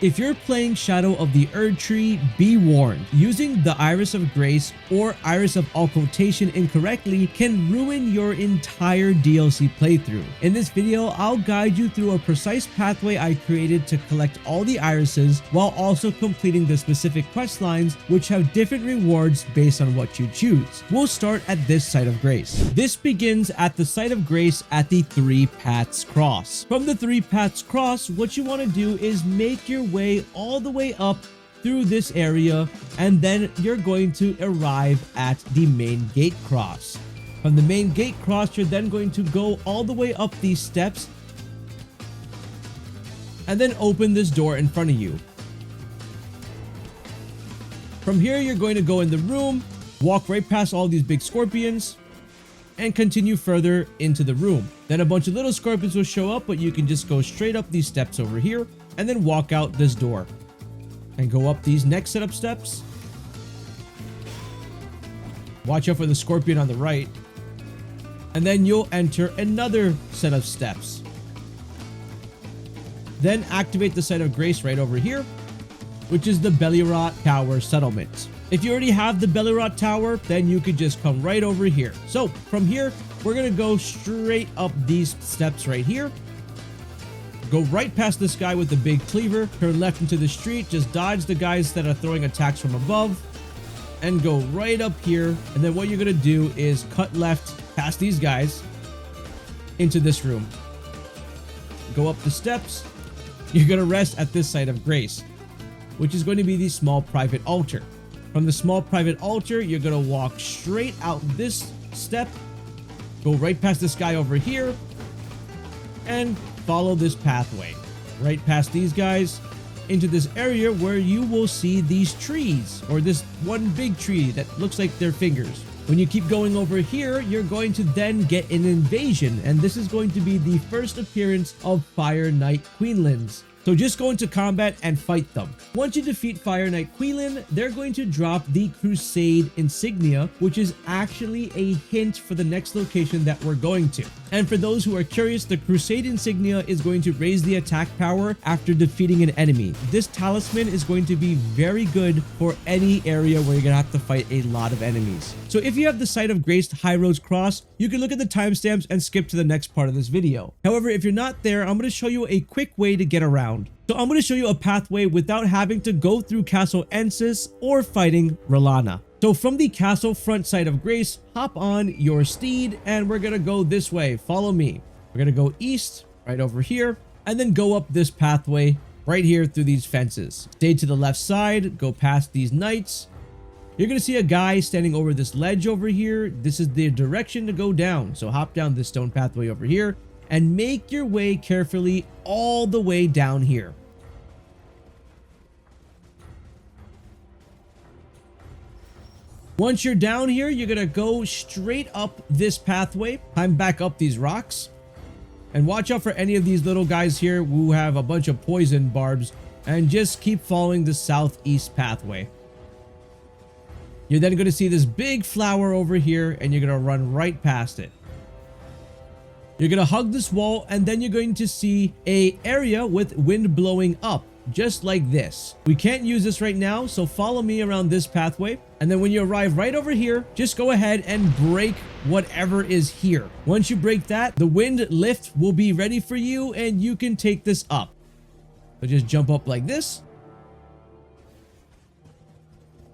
If you're playing Shadow of the Erdtree, be warned. Using the Iris of Grace or Iris of Occultation incorrectly can ruin your entire DLC playthrough. In this video, I'll guide you through a precise pathway I created to collect all the irises while also completing the specific quest lines which have different rewards based on what you choose. We'll start at this Site of Grace. This begins at the Site of Grace at the Three Paths Cross. From the Three Paths Cross, what you want to do is make your way all the way up through this area, and then you're going to arrive at the main gate cross. From the main gate cross, you're then going to go all the way up these steps and then open this door in front of you. From here, you're going to go in the room, walk right past all these big scorpions, and continue further into the room. Then a bunch of little scorpions will show up, but you can just go straight up these steps over here and then walk out this door and go up these next set of steps. Watch out for the scorpion on the right, and then you'll enter another set of steps. Then activate the Site of Grace right over here, which is the Bellorout Tower settlement. If you already have the Bellorout Tower, then you could just come right over here. So from here, we're gonna go straight up these steps right here. Go right past this guy with the big cleaver, turn left into the street, just dodge the guys that are throwing attacks from above, and go right up here. And then what you're gonna do is cut left past these guys into this room. Go up the steps. You're gonna rest at this Site of Grace, which is going to be the small private altar. From the small private altar, you're gonna walk straight out this step, go right past this guy over here, and follow this pathway right past these guys into this area where you will see these trees, or this one big tree that looks like their fingers. When you keep going over here, you're going to then get an invasion, and this is going to be the first appearance of Fire Knight Queelighns. So just go into combat and fight them. Once you defeat Fire Knight Queelighn, they're going to drop the Crusade Insignia, which is actually a hint for the next location that we're going to. And for those who are curious, the Crusade Insignia is going to raise the attack power after defeating an enemy. This talisman is going to be very good for any area where you're gonna have to fight a lot of enemies. So if you have the Site of Grace Highroad Cross, you can look at the timestamps and skip to the next part of this video. However, if you're not there, I'm going to show you a quick way to get around. So I'm going to show you a pathway without having to go through Castle Ensis or fighting R'hllana. So from the castle front Site of Grace, hop on your steed and we're going to go this way. Follow me. We're going to go east right over here and then go up this pathway right here through these fences. Stay to the left side, go past these knights. You're going to see a guy standing over this ledge over here. This is the direction to go down. So hop down this stone pathway over here and make your way carefully all the way down here. Once you're down here, you're going to go straight up this pathway, climb back up these rocks, and watch out for any of these little guys here who have a bunch of poison barbs, and just keep following the southeast pathway. You're then going to see this big flower over here, and you're going to run right past it. You're going to hug this wall, and then you're going to see an area with wind blowing up, just like this. We can't use this right now, so follow me around this pathway. And then when you arrive right over here, just go ahead and break whatever is here. Once you break that, the wind lift will be ready for you, and you can take this up. So just jump up like this.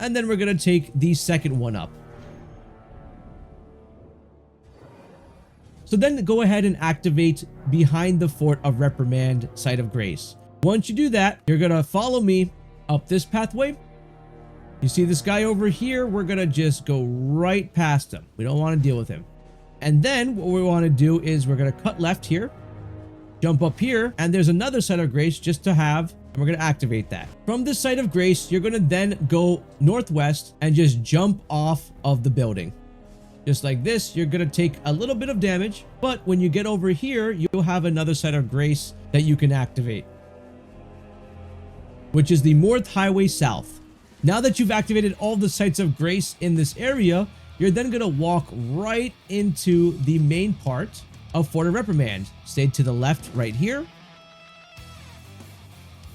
And then we're going to take the second one up. So then go ahead and activate behind the Fort of Reprimand Site of Grace. Once you do that, you're going to follow me up this pathway. You see this guy over here? We're going to just go right past him. We don't want to deal with him. And then what we want to do is we're going to cut left here, jump up here, and there's another Site of Grace just to have, and we're going to activate that. From this Site of Grace, you're going to then go northwest and just jump off of the building. Just like this, you're going to take a little bit of damage, but when you get over here, you'll have another Site of Grace that you can activate, which is the Morth Highway South. Now that you've activated all the Sites of Grace in this area, you're then going to walk right into the main part of Fort of Reprimand. Stay to the left right here.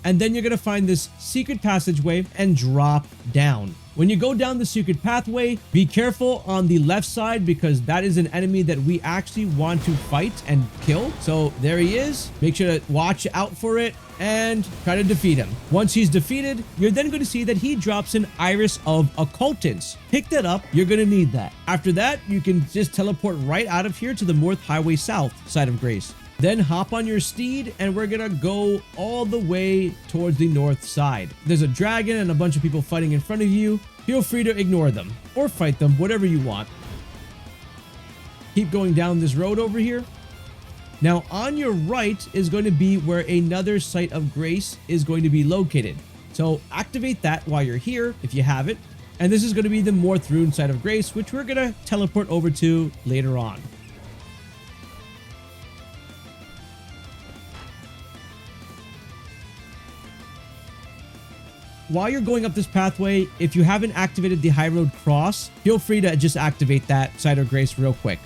and then you're going to find this secret passageway and drop down. When you go down the secret pathway, be careful on the left side because that is an enemy that we actually want to fight and kill. So there he is. Make sure to watch out for it and try to defeat him. Once he's defeated, you're then going to see that he drops an Iris of Occultants. Pick that up. You're going to need that. After that, you can just teleport right out of here to the North Highway South side of Grace. Then hop on your steed and we're gonna go all the way towards the north side. There's a dragon and a bunch of people fighting in front of you. Feel free to ignore them or fight them, whatever you want. Keep going down this road over here. Now on your right is going to be where another site of grace is going to be located. So activate that while you're here if you have it. And this is going to be the North Rune site of grace, which we're gonna teleport over to later on. While you're going up this pathway, if you haven't activated the Highroad cross, feel free to just activate that site of grace real quick.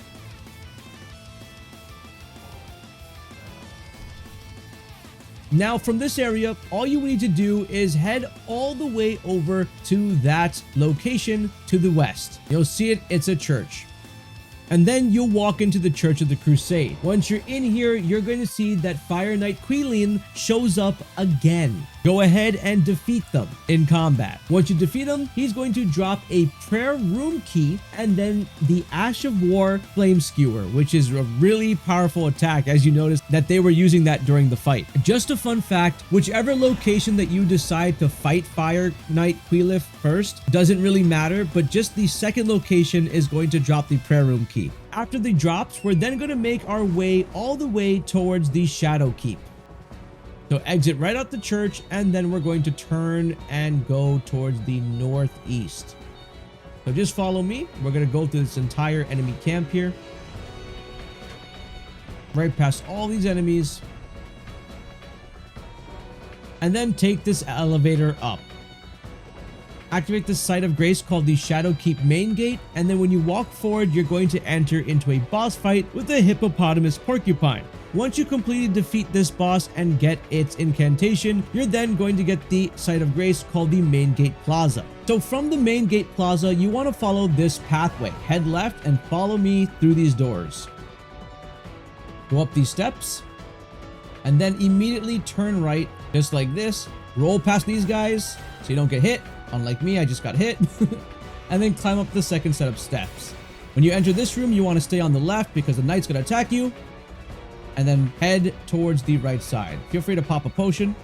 Now from this area, all you need to do is head all the way over to that location to the west. You'll see it, it's a church. And then you'll walk into the Church of the Crusade. Once you're in here, you're going to see that Fire Knight Queelighn shows up again. Go ahead and defeat them in combat. Once you defeat him, he's going to drop a prayer room key and then the Ash of War Flame Skewer, which is a really powerful attack, as you notice that they were using that during the fight. Just a fun fact, whichever location that you decide to fight Fire Knight Queelighn first doesn't really matter, but just the second location is going to drop the prayer room key. After the drops, we're then going to make our way all the way towards the Shadow Keep. So exit right out the church, and then we're going to turn and go towards the northeast. So just follow me. We're going to go through this entire enemy camp here. Right past all these enemies. And then take this elevator up. Activate the site of grace called the Shadow Keep main gate, and then when you walk forward, you're going to enter into a boss fight with a hippopotamus porcupine. Once you completely defeat this boss and get its incantation, you're then going to get the site of grace called the Main Gate Plaza. So from the Main Gate Plaza, you want to follow this pathway. Head left and follow me through these doors. Go up these steps, and then immediately turn right, just like this. Roll past these guys so you don't get hit. Unlike me, I just got hit. And then climb up the second set of steps. When you enter this room, you want to stay on the left because the knight's going to attack you. And then head towards the right side. Feel free to pop a potion.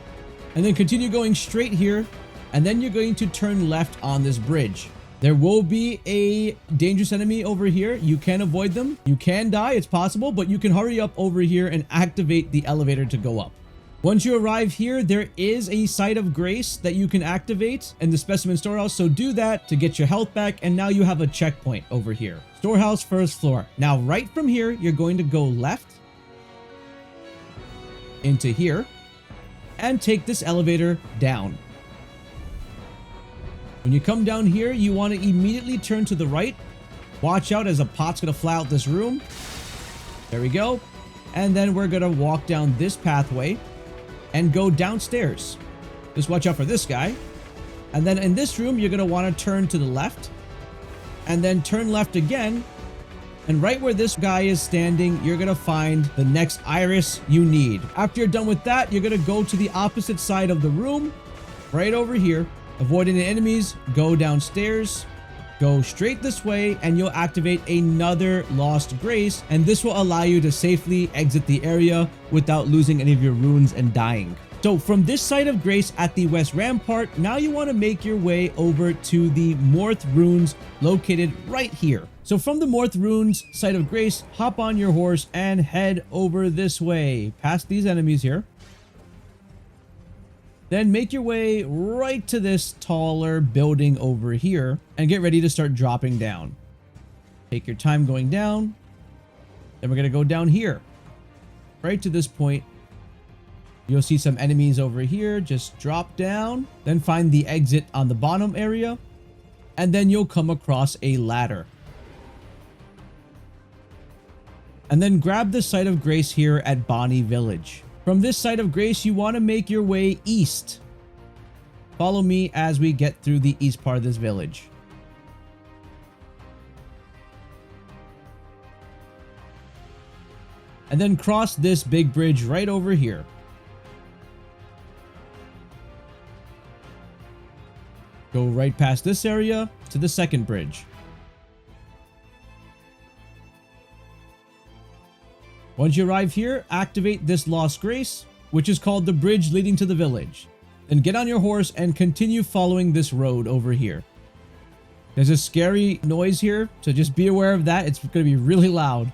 And then continue going straight here. And then you're going to turn left on this bridge. There will be a dangerous enemy over here. You can avoid them. You can die, it's possible, but you can hurry up over here and activate the elevator to go up. Once you arrive here, there is a site of grace that you can activate in the specimen storehouse. So do that to get your health back. And now you have a checkpoint over here. Storehouse, first floor. Now, right from here, you're going to go left into here and take this elevator down. When you come down here, you want to immediately turn to the right. Watch out as a pot's going to fly out this room. There we go. And then we're going to walk down this pathway and go downstairs. Just watch out for this guy. And then in this room, you're going to want to turn to the left and then turn left again. And right where this guy is standing, you're going to find the next iris you need. After you're done with that, you're going to go to the opposite side of the room, right over here. Avoid any enemies, go downstairs, go straight this way, and you'll activate another Lost Grace. And this will allow you to safely exit the area without losing any of your runes and dying. So from this site of grace at the West Rampart, now you want to make your way over to the Morth Runes located right here. So from the Morth Runes site of grace, hop on your horse and head over this way, past these enemies here. Then make your way right to this taller building over here and get ready to start dropping down. Take your time going down. Then we're going to go down here, right to this point. You'll see some enemies over here. Just drop down, then find the exit on the bottom area, and then you'll come across a ladder. And then grab the site of grace here at Bonnie Village. From this site of grace, you want to make your way east. Follow me as we get through the east part of this village. And then cross this big bridge right over here. Go right past this area to the second bridge. Once you arrive here, activate this Lost Grace, which is called the bridge leading to the village. Then get on your horse and continue following this road over here. There's a scary noise here, so just be aware of that. It's going to be really loud.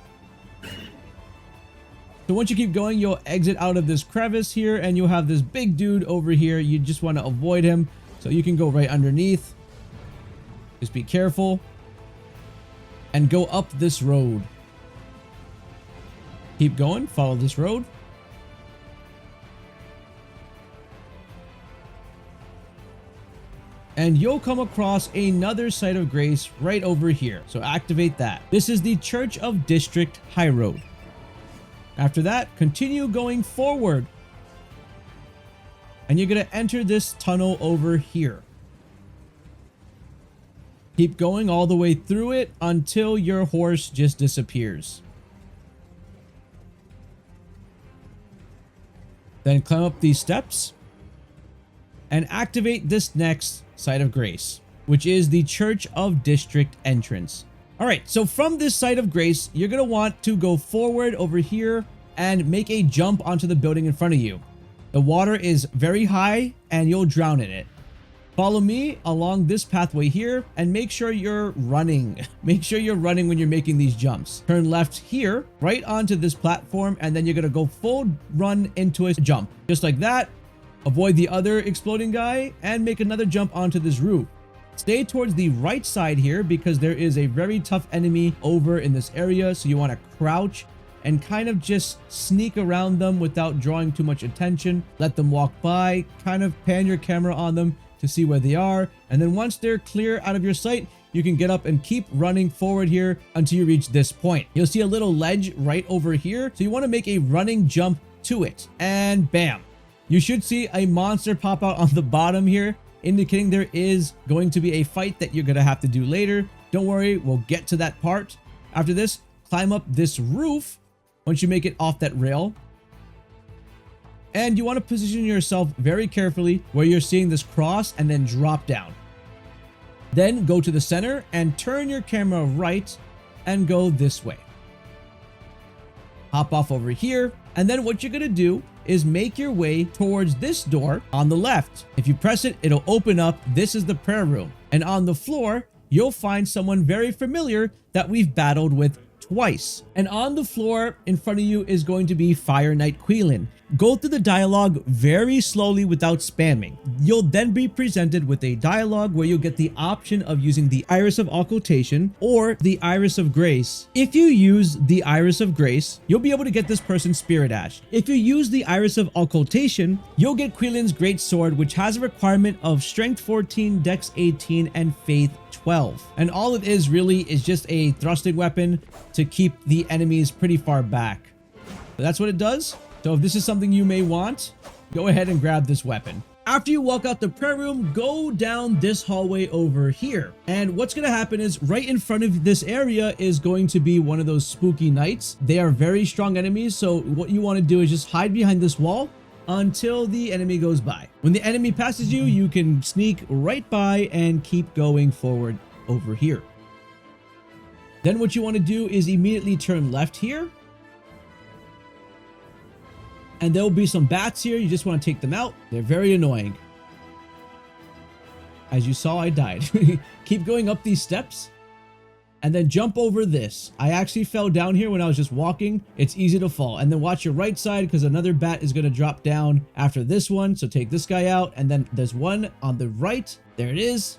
So once you keep going, you'll exit out of this crevice here, and you'll have this big dude over here. You just want to avoid him, so you can go right underneath. Just be careful. And go up this road. Keep going, follow this road. And you'll come across another site of grace right over here. So activate that. This is the Church of District Highroad. After that, continue going forward. And you're going to enter this tunnel over here. Keep going all the way through it until your horse just disappears. Then climb up these steps and activate this next site of grace, which is the Church of District entrance. All right, so from this site of grace, you're going to want to go forward over here and make a jump onto the building in front of you. The water is very high and you'll drown in it. Follow me along this pathway here and make sure you're running. Make sure you're running when you're making these jumps. Turn left here, right onto this platform, and then you're going to go full run into a jump. Just like that. Avoid the other exploding guy and make another jump onto this roof. Stay towards the right side here because there is a very tough enemy over in this area. So you want to crouch and kind of just sneak around them without drawing too much attention. Let them walk by, kind of pan your camera on them to see where they are, and then once they're clear out of your sight, you can get up and keep running forward here until you reach this point. You'll see a little ledge right over here, so you want to make a running jump to it, and bam, you should see a monster pop out on the bottom here, indicating there is going to be a fight that you're going to have to do later. Don't worry, we'll get to that part. After this, climb up this roof once you make it off that rail. And you want to position yourself very carefully where you're seeing this cross and then drop down. Then go to the center and turn your camera right and go this way. Hop off over here. And then what you're going to do is make your way towards this door on the left. If you press it, it'll open up. This is the prayer room. And on the floor, you'll find someone very familiar that we've battled with twice. And on the floor in front of you is going to be Knight Queelighn. Go through the dialogue very slowly without spamming. You'll then be presented with a dialogue where you'll get the option of using the Iris of Occultation or the Iris of Grace. If you use the Iris of Grace, you'll be able to get this person's Spirit Ash. If you use the Iris of Occultation, you'll get Queelign's Greatsword, which has a requirement of Strength 14, Dex 18, and Faith 12. And all it is really is just a thrusting weapon to keep the enemies pretty far back. So that's what it does. So if this is something you may want, go ahead and grab this weapon. After you walk out the prayer room, go down this hallway over here. And what's going to happen is right in front of this area is going to be one of those spooky knights. They are very strong enemies. So what you want to do is just hide behind this wall until the enemy goes by. When the enemy passes you, you can sneak right by and keep going forward over here. Then what you want to do is immediately turn left here. And there will be some bats here. You just want to take them out. They're very annoying. As you saw, I died. Keep going up these steps. And then jump over this. I actually fell down here when I was just walking. It's easy to fall. And then watch your right side because another bat is going to drop down after this one. So take this guy out. And then there's one on the right. There it is.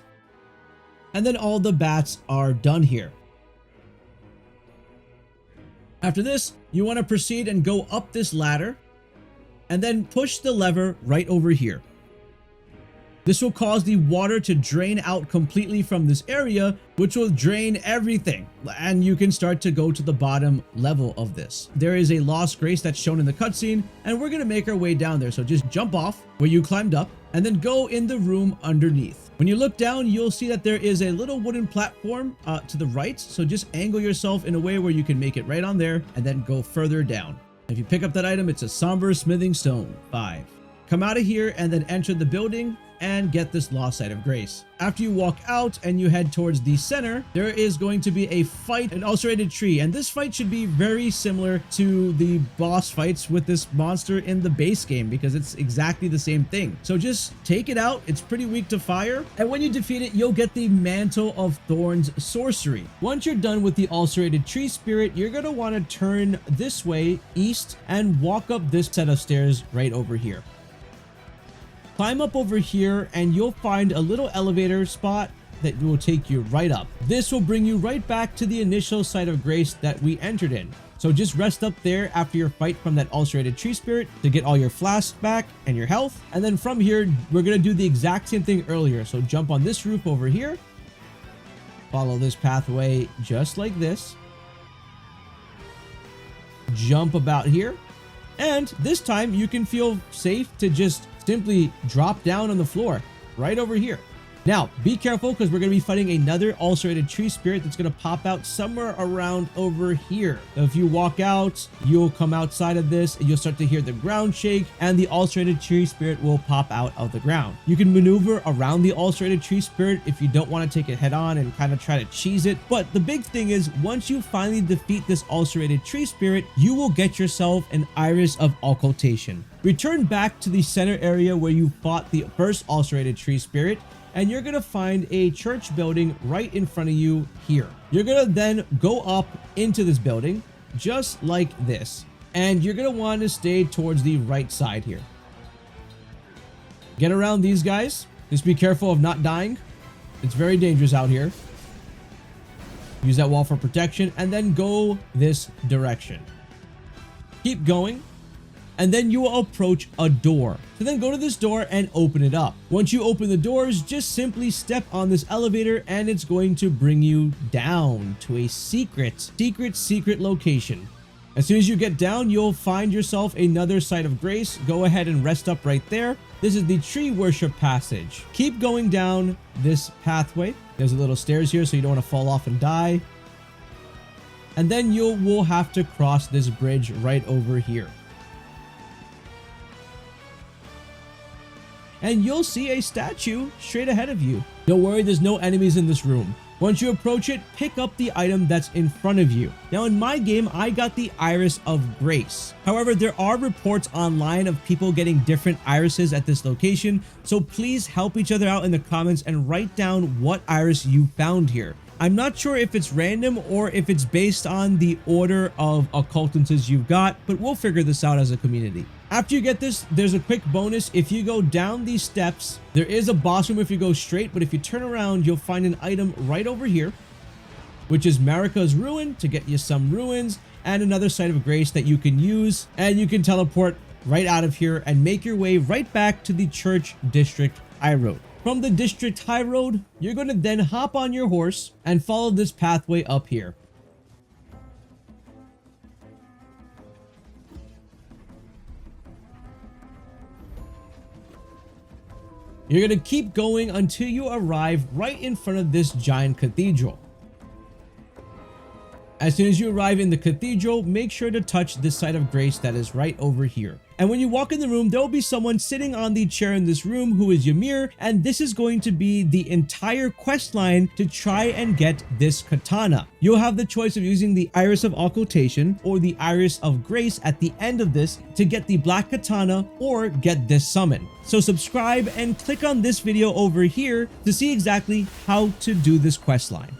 And then all the bats are done here. After this, you want to proceed and go up this ladder. And then push the lever right over here. This will cause the water to drain out completely from this area, which will drain everything. And you can start to go to the bottom level of this. There is a lost grace that's shown in the cutscene, and we're going to make our way down there. So just jump off where you climbed up and then go in the room underneath. When you look down, you'll see that there is a little wooden platform to the right. So just angle yourself in a way where you can make it right on there and then go further down. If you pick up that item, it's a somber smithing stone, 5. Come out of here and then enter the building and get this lost site of grace. After you walk out and you head towards the center, there is going to be a fight, an ulcerated tree, and this fight should be very similar to the boss fights with this monster in the base game because it's exactly the same thing. So just take it out. It's pretty weak to fire, and when you defeat it, you'll get the Mantle of Thorns sorcery. Once you're done with the ulcerated tree spirit, you're going to want to turn this way east and walk up this set of stairs right over here. Climb up over here and you'll find a little elevator spot that will take you right up. This will bring you right back to the initial site of grace that we entered in. So just rest up there after your fight from that ulcerated tree spirit to get all your flasks back and your health. And then from here, we're going to do the exact same thing earlier. So jump on this roof over here. Follow this pathway just like this. Jump about here. And this time you can feel safe to just simply drop down on the floor right over here. Now, be careful because we're going to be fighting another ulcerated tree spirit that's going to pop out somewhere around over here. If you walk out, you'll come outside of this and you'll start to hear the ground shake and the ulcerated tree spirit will pop out of the ground. You can maneuver around the ulcerated tree spirit if you don't want to take it head on and kind of try to cheese it. But the big thing is once you finally defeat this ulcerated tree spirit, you will get yourself an Iris of Occultation. Return back to the center area where you fought the first ulcerated tree spirit, and you're going to find a church building right in front of you here. You're going to then go up into this building just like this, and you're going to want to stay towards the right side here. Get around these guys. Just be careful of not dying. It's very dangerous out here. Use that wall for protection and then go this direction. Keep going. And then you will approach a door. So then go to this door and open it up. Once you open the doors, just simply step on this elevator and it's going to bring you down to a secret location. As soon as you get down, you'll find yourself another site of grace. Go ahead and rest up right there. This is the tree worship passage. Keep going down this pathway. There's a little stairs here so you don't want to fall off and die. And then you will have to cross this bridge right over here. And you'll see a statue straight ahead of you. Don't worry, there's no enemies in this room. Once you approach it, pick up the item that's in front of you. Now in my game, I got the Iris of Grace. However, there are reports online of people getting different irises at this location, so please help each other out in the comments and write down what iris you found here. I'm not sure if it's random or if it's based on the order of occultances you've got, but we'll figure this out as a community. After you get this, there's a quick bonus. If you go down these steps, there is a boss room if you go straight, but if you turn around, you'll find an item right over here, which is Marika's Ruin to get you some ruins and another site of grace that you can use, and you can teleport right out of here and make your way right back to the church district Highroad. From the district Highroad, you're going to then hop on your horse and follow this pathway up here. You're going to keep going until you arrive right in front of this giant cathedral. As soon as you arrive in the cathedral, make sure to touch this site of grace that is right over here. And when you walk in the room, there will be someone sitting on the chair in this room who is Ymir, and this is going to be the entire quest line to try and get this katana. You'll have the choice of using the Iris of Occultation or the Iris of Grace at the end of this to get the black katana or get this summon. So subscribe and click on this video over here to see exactly how to do this quest line.